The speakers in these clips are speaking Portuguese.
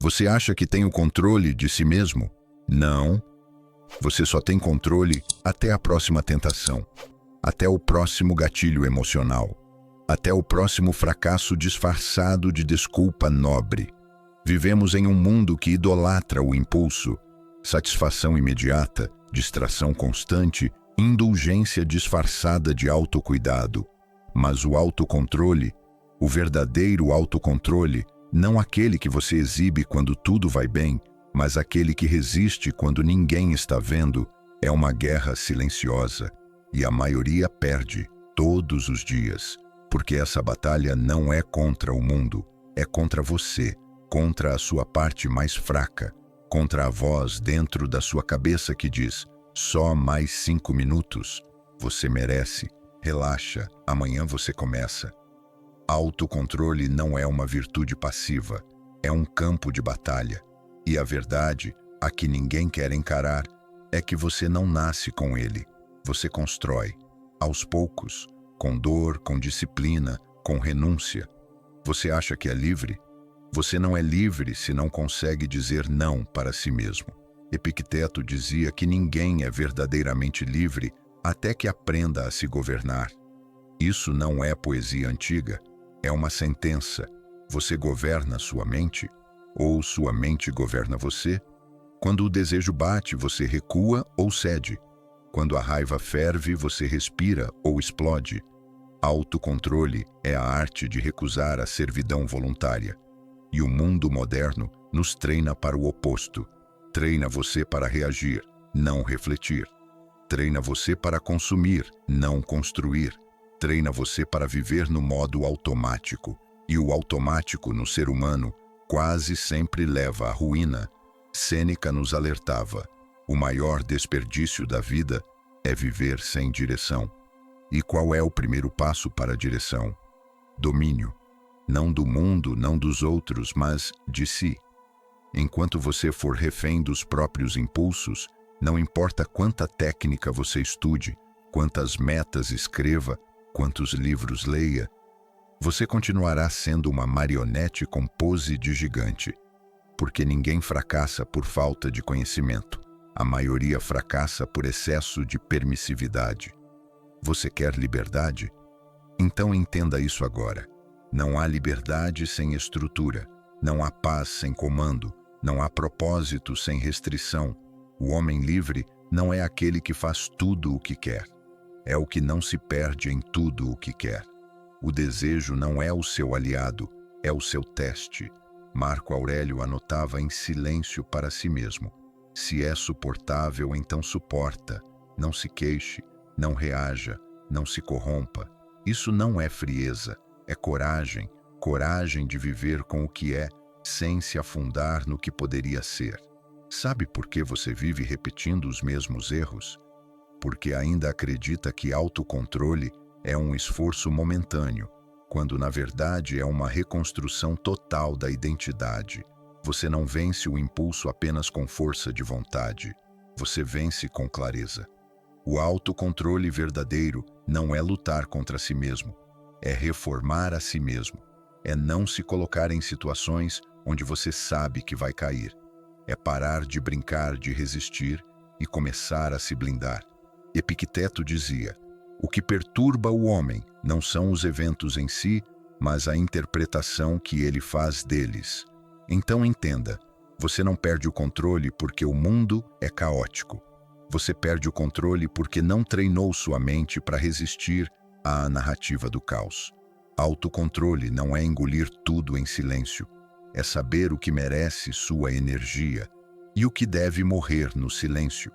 Você acha que tem o controle de si mesmo? Não. Você só tem controle até a próxima tentação, até o próximo gatilho emocional, até o próximo fracasso disfarçado de desculpa nobre. Vivemos em um mundo que idolatra o impulso, satisfação imediata, distração constante, indulgência disfarçada de autocuidado. Mas o autocontrole, o verdadeiro autocontrole, não aquele que você exibe quando tudo vai bem, mas aquele que resiste quando ninguém está vendo, é uma guerra silenciosa. E a maioria perde todos os dias, porque essa batalha não é contra o mundo, é contra você, contra a sua parte mais fraca, contra a voz dentro da sua cabeça que diz: só mais 5 minutos, você merece, relaxa, amanhã você começa. Autocontrole não é uma virtude passiva, é um campo de batalha. E a verdade, a que ninguém quer encarar, é que você não nasce com ele, você constrói, aos poucos, com dor, com disciplina, com renúncia. Você acha que é livre? Você não é livre se não consegue dizer não para si mesmo. Epicteto dizia que ninguém é verdadeiramente livre até que aprenda a se governar. Isso não é poesia antiga, é uma sentença. Você governa sua mente? Ou sua mente governa você? Quando o desejo bate, você recua ou cede? Quando a raiva ferve, você respira ou explode? Autocontrole é a arte de recusar a servidão voluntária. E o mundo moderno nos treina para o oposto. Treina você para reagir, não refletir. Treina você para consumir, não construir. Treina você para viver no modo automático. E o automático no ser humano quase sempre leva à ruína. Sêneca nos alertava: o maior desperdício da vida é viver sem direção. E qual é o primeiro passo para a direção? Domínio. Não do mundo, não dos outros, mas de si. Enquanto você for refém dos próprios impulsos, não importa quanta técnica você estude, quantas metas escreva, quantos livros leia, você continuará sendo uma marionete com pose de gigante. Porque ninguém fracassa por falta de conhecimento. A maioria fracassa por excesso de permissividade. Você quer liberdade? Então entenda isso agora. Não há liberdade sem estrutura. Não há paz sem comando. Não há propósito sem restrição. O homem livre não é aquele que faz tudo o que quer. É o que não se perde em tudo o que quer. O desejo não é o seu aliado, é o seu teste. Marco Aurélio anotava em silêncio para si mesmo: se é suportável, então suporta. Não se queixe, não reaja, não se corrompa. Isso não é frieza, é coragem, coragem de viver com o que é, sem se afundar no que poderia ser. Sabe por que você vive repetindo os mesmos erros? Porque ainda acredita que autocontrole é um esforço momentâneo, quando na verdade é uma reconstrução total da identidade. Você não vence o impulso apenas com força de vontade, você vence com clareza. O autocontrole verdadeiro não é lutar contra si mesmo, é reformar a si mesmo, é não se colocar em situações onde você sabe que vai cair, é parar de brincar de resistir e começar a se blindar. Epicteto dizia: o que perturba o homem não são os eventos em si, mas a interpretação que ele faz deles. Então entenda, você não perde o controle porque o mundo é caótico. Você perde o controle porque não treinou sua mente para resistir à narrativa do caos. Autocontrole não é engolir tudo em silêncio, é saber o que merece sua energia e o que deve morrer no silêncio.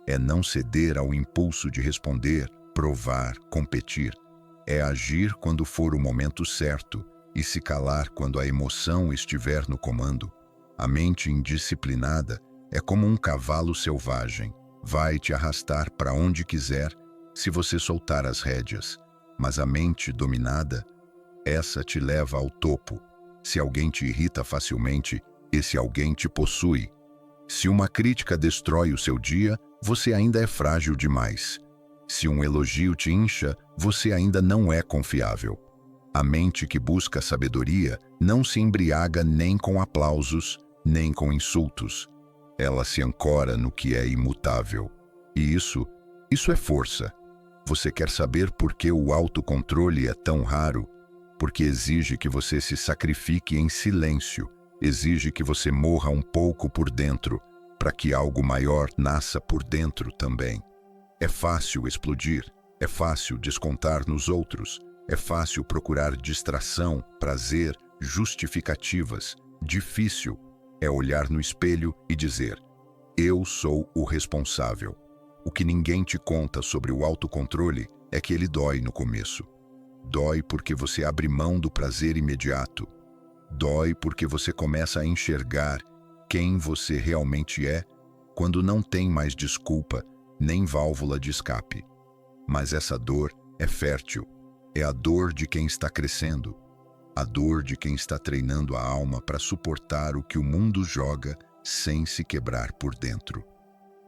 É não ceder ao impulso de responder, provar, competir. É agir quando for o momento certo e se calar quando a emoção estiver no comando. A mente indisciplinada é como um cavalo selvagem. Vai te arrastar para onde quiser se você soltar as rédeas. Mas a mente dominada, essa te leva ao topo. Se alguém te irrita facilmente, esse alguém te possui. Se uma crítica destrói o seu dia, você ainda é frágil demais. Se um elogio te incha, você ainda não é confiável. A mente que busca sabedoria não se embriaga nem com aplausos, nem com insultos. Ela se ancora no que é imutável. E isso é força. Você quer saber por que o autocontrole é tão raro? Porque exige que você se sacrifique em silêncio, exige que você morra um pouco por dentro, para que algo maior nasça por dentro também. É fácil explodir, é fácil descontar nos outros, é fácil procurar distração, prazer, justificativas. Difícil é olhar no espelho e dizer: eu sou o responsável. O que ninguém te conta sobre o autocontrole é que ele dói no começo. Dói porque você abre mão do prazer imediato. Dói porque você começa a enxergar quem você realmente é quando não tem mais desculpa nem válvula de escape. Mas essa dor é fértil. É a dor de quem está crescendo. A dor de quem está treinando a alma para suportar o que o mundo joga sem se quebrar por dentro.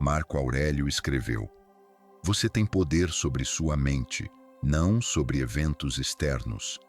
Marco Aurélio escreveu: você tem poder sobre sua mente, não sobre eventos externos.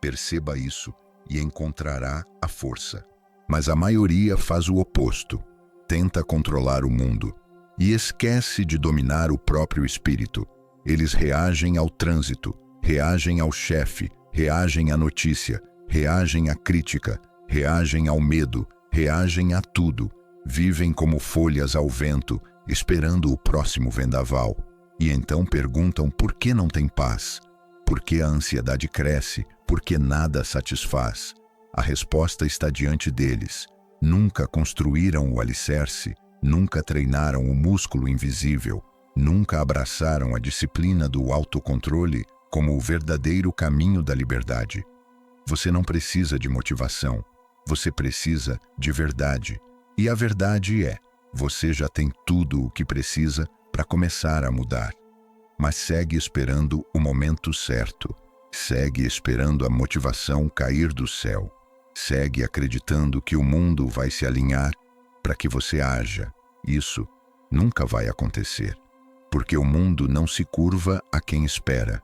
Perceba isso e encontrará a força. Mas a maioria faz o oposto. Tenta controlar o mundo e esquece de dominar o próprio espírito. Eles reagem ao trânsito, reagem ao chefe, reagem à notícia, reagem à crítica, reagem ao medo, reagem a tudo. Vivem como folhas ao vento, esperando o próximo vendaval. E então perguntam por que não tem paz, por que a ansiedade cresce, por que nada satisfaz. A resposta está diante deles. Nunca construíram o alicerce, nunca treinaram o músculo invisível, nunca abraçaram a disciplina do autocontrole como o verdadeiro caminho da liberdade. Você não precisa de motivação, você precisa de verdade. E a verdade é: você já tem tudo o que precisa para começar a mudar. Mas segue esperando o momento certo. Segue esperando a motivação cair do céu. Segue acreditando que o mundo vai se alinhar para que você haja. Isso nunca vai acontecer. Porque o mundo não se curva a quem espera.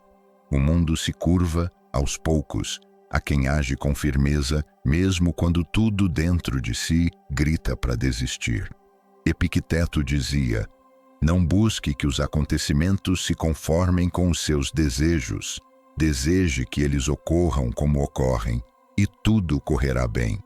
O mundo se curva, aos poucos, a quem age com firmeza, mesmo quando tudo dentro de si grita para desistir. Epicteto dizia: não busque que os acontecimentos se conformem com os seus desejos. Deseje que eles ocorram como ocorrem, e tudo correrá bem.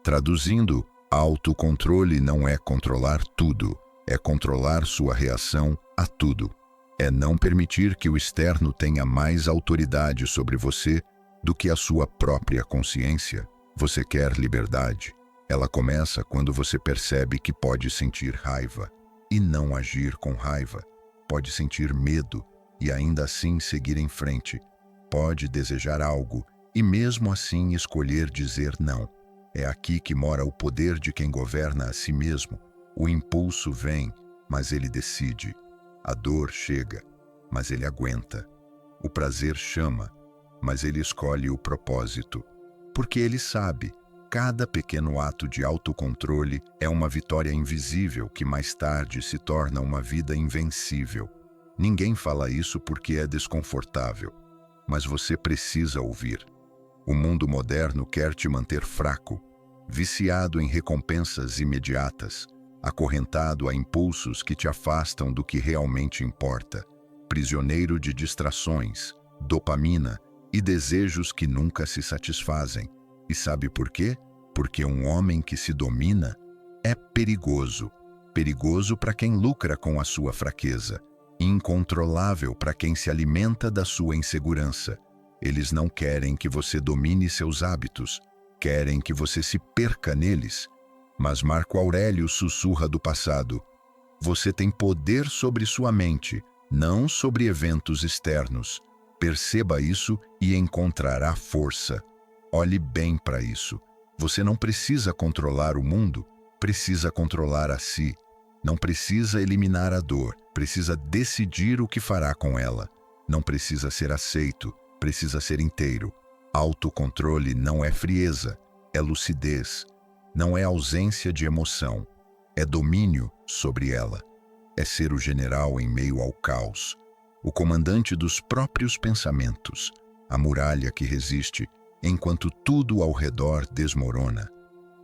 Traduzindo, autocontrole não é controlar tudo, é controlar sua reação a tudo. É não permitir que o externo tenha mais autoridade sobre você do que a sua própria consciência. Você quer liberdade? Ela começa quando você percebe que pode sentir raiva e não agir com raiva. Pode sentir medo e ainda assim seguir em frente. Pode desejar algo e mesmo assim escolher dizer não. É aqui que mora o poder de quem governa a si mesmo. O impulso vem, mas ele decide. A dor chega, mas ele aguenta. O prazer chama, mas ele escolhe o propósito. Porque ele sabe, cada pequeno ato de autocontrole é uma vitória invisível que mais tarde se torna uma vida invencível. Ninguém fala isso porque é desconfortável, mas você precisa ouvir. O mundo moderno quer te manter fraco, viciado em recompensas imediatas, acorrentado a impulsos que te afastam do que realmente importa, prisioneiro de distrações, dopamina e desejos que nunca se satisfazem. E sabe por quê? Porque um homem que se domina é perigoso. Perigoso para quem lucra com a sua fraqueza, incontrolável para quem se alimenta da sua insegurança. Eles não querem que você domine seus hábitos, querem que você se perca neles. Mas Marco Aurélio sussurra do passado: você tem poder sobre sua mente, não sobre eventos externos. Perceba isso e encontrará força. Olhe bem para isso. Você não precisa controlar o mundo, precisa controlar a si. Não precisa eliminar a dor, precisa decidir o que fará com ela. Não precisa ser aceito, precisa ser inteiro. Autocontrole não é frieza, é lucidez. Não é ausência de emoção, é domínio sobre ela. É ser o general em meio ao caos, o comandante dos próprios pensamentos, a muralha que resiste enquanto tudo ao redor desmorona.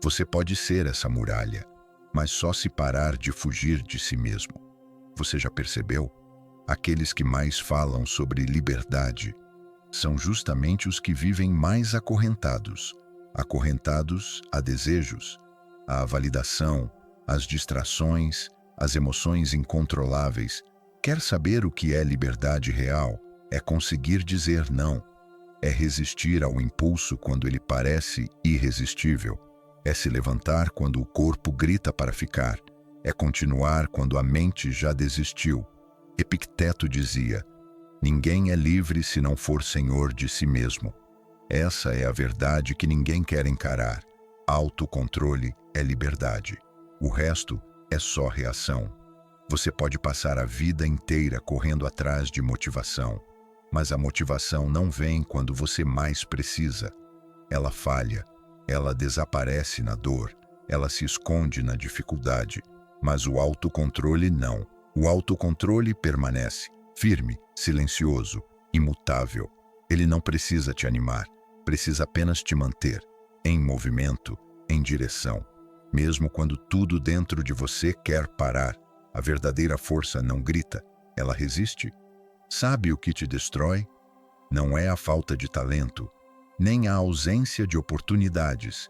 Você pode ser essa muralha, mas só se parar de fugir de si mesmo. Você já percebeu? Aqueles que mais falam sobre liberdade são justamente os que vivem mais acorrentados a desejos, à validação, às distrações, às emoções incontroláveis. Quer saber o que é liberdade real? É conseguir dizer não. É resistir ao impulso quando ele parece irresistível. É se levantar quando o corpo grita para ficar. É continuar quando a mente já desistiu. Epicteto dizia: ninguém é livre se não for senhor de si mesmo. Essa é a verdade que ninguém quer encarar. Autocontrole é liberdade. O resto é só reação. Você pode passar a vida inteira correndo atrás de motivação, mas a motivação não vem quando você mais precisa. Ela falha, ela desaparece na dor, ela se esconde na dificuldade, mas o autocontrole não. O autocontrole permanece, firme, silencioso, imutável. Ele não precisa te animar, precisa apenas te manter, em movimento, em direção. Mesmo quando tudo dentro de você quer parar, a verdadeira força não grita, ela resiste. Sabe o que te destrói? Não é a falta de talento, nem a ausência de oportunidades.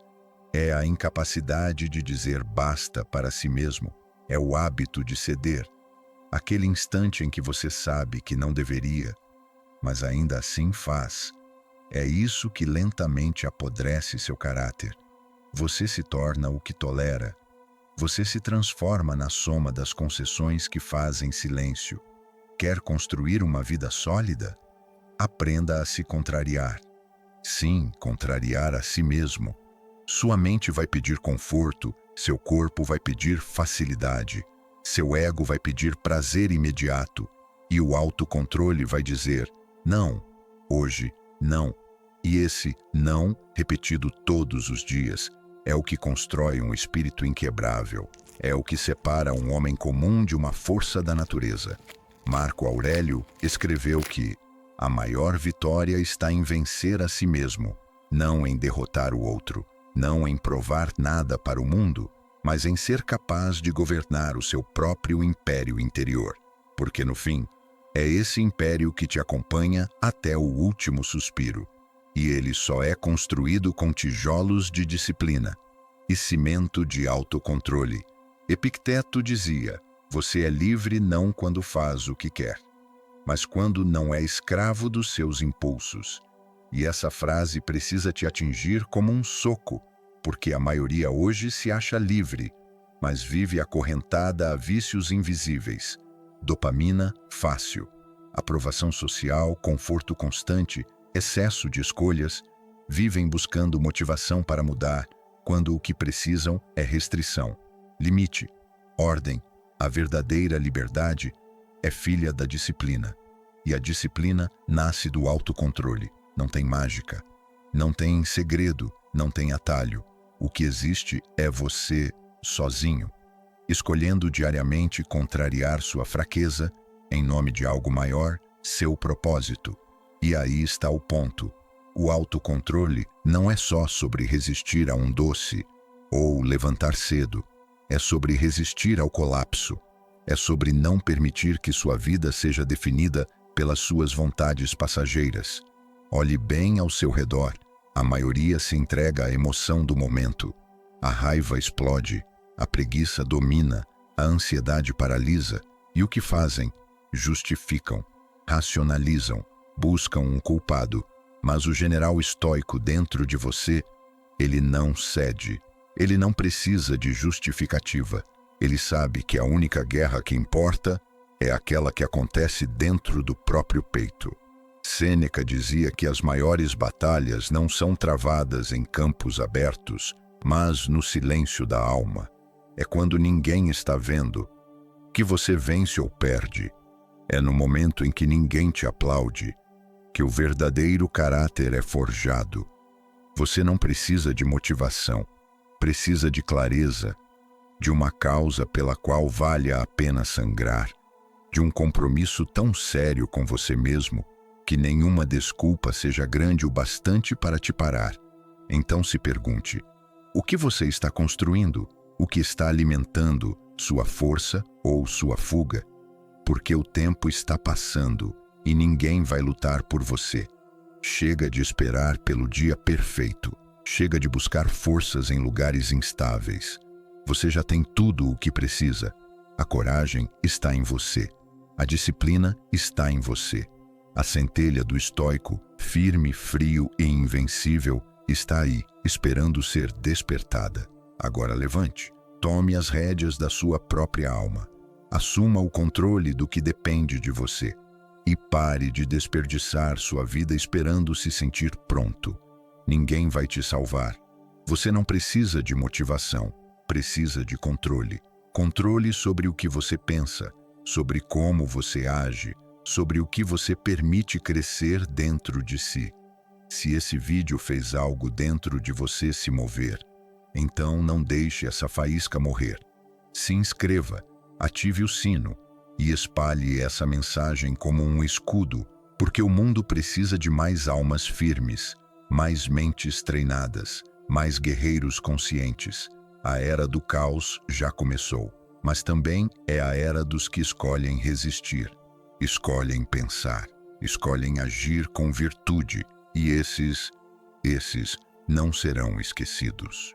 É a incapacidade de dizer basta para si mesmo. É o hábito de ceder. Aquele instante em que você sabe que não deveria, mas ainda assim faz. É isso que lentamente apodrece seu caráter. Você se torna o que tolera. Você se transforma na soma das concessões que faz em silêncio. Quer construir uma vida sólida? Aprenda a se contrariar. Sim, contrariar a si mesmo. Sua mente vai pedir conforto, seu corpo vai pedir facilidade, seu ego vai pedir prazer imediato, e o autocontrole vai dizer: não, hoje, não. E esse não, repetido todos os dias, é o que constrói um espírito inquebrável. É o que separa um homem comum de uma força da natureza. Marco Aurélio escreveu que a maior vitória está em vencer a si mesmo, não em derrotar o outro, não em provar nada para o mundo, mas em ser capaz de governar o seu próprio império interior. Porque no fim, é esse império que te acompanha até o último suspiro. E ele só é construído com tijolos de disciplina e cimento de autocontrole. Epicteto dizia: você é livre não quando faz o que quer, mas quando não é escravo dos seus impulsos. E essa frase precisa te atingir como um soco, porque a maioria hoje se acha livre, mas vive acorrentada a vícios invisíveis. Dopamina fácil, aprovação social, conforto constante, excesso de escolhas. Vivem buscando motivação para mudar, quando o que precisam é restrição, limite, ordem. A verdadeira liberdade é filha da disciplina. E a disciplina nasce do autocontrole. Não tem mágica, não tem segredo, não tem atalho. O que existe é você, sozinho, escolhendo diariamente contrariar sua fraqueza em nome de algo maior, seu propósito. E aí está o ponto. O autocontrole não é só sobre resistir a um doce ou levantar cedo. É sobre resistir ao colapso. É sobre não permitir que sua vida seja definida pelas suas vontades passageiras. Olhe bem ao seu redor. A maioria se entrega à emoção do momento. A raiva explode, a preguiça domina, a ansiedade paralisa. E o que fazem? Justificam, racionalizam, buscam um culpado. Mas o general estoico dentro de você, ele não cede. Ele não precisa de justificativa. Ele sabe que a única guerra que importa é aquela que acontece dentro do próprio peito. Sêneca dizia que as maiores batalhas não são travadas em campos abertos, mas no silêncio da alma. É quando ninguém está vendo que você vence ou perde. É no momento em que ninguém te aplaude que o verdadeiro caráter é forjado. Você não precisa de motivação, precisa de clareza, de uma causa pela qual valha a pena sangrar, de um compromisso tão sério com você mesmo que nenhuma desculpa seja grande o bastante para te parar. Então se pergunte: O que você está construindo? O que está alimentando sua força ou sua fuga? Porque o tempo está passando e ninguém vai lutar por você. Chega de esperar pelo dia perfeito. Chega de buscar forças em lugares instáveis. Você já tem tudo o que precisa. A coragem está em você. A disciplina está em você. A centelha do estoico, firme, frio e invencível, está aí, esperando ser despertada. Agora levante. Tome as rédeas da sua própria alma. Assuma o controle do que depende de você. E pare de desperdiçar sua vida esperando se sentir pronto. Ninguém vai te salvar. Você não precisa de motivação, precisa de controle. Controle sobre o que você pensa, sobre como você age, sobre o que você permite crescer dentro de si. Se esse vídeo fez algo dentro de você se mover, então não deixe essa faísca morrer. Se inscreva, ative o sino e espalhe essa mensagem como um escudo, porque o mundo precisa de mais almas firmes, mais mentes treinadas, mais guerreiros conscientes. A era do caos já começou, mas também é a era dos que escolhem resistir, escolhem pensar, escolhem agir com virtude, e esses não serão esquecidos.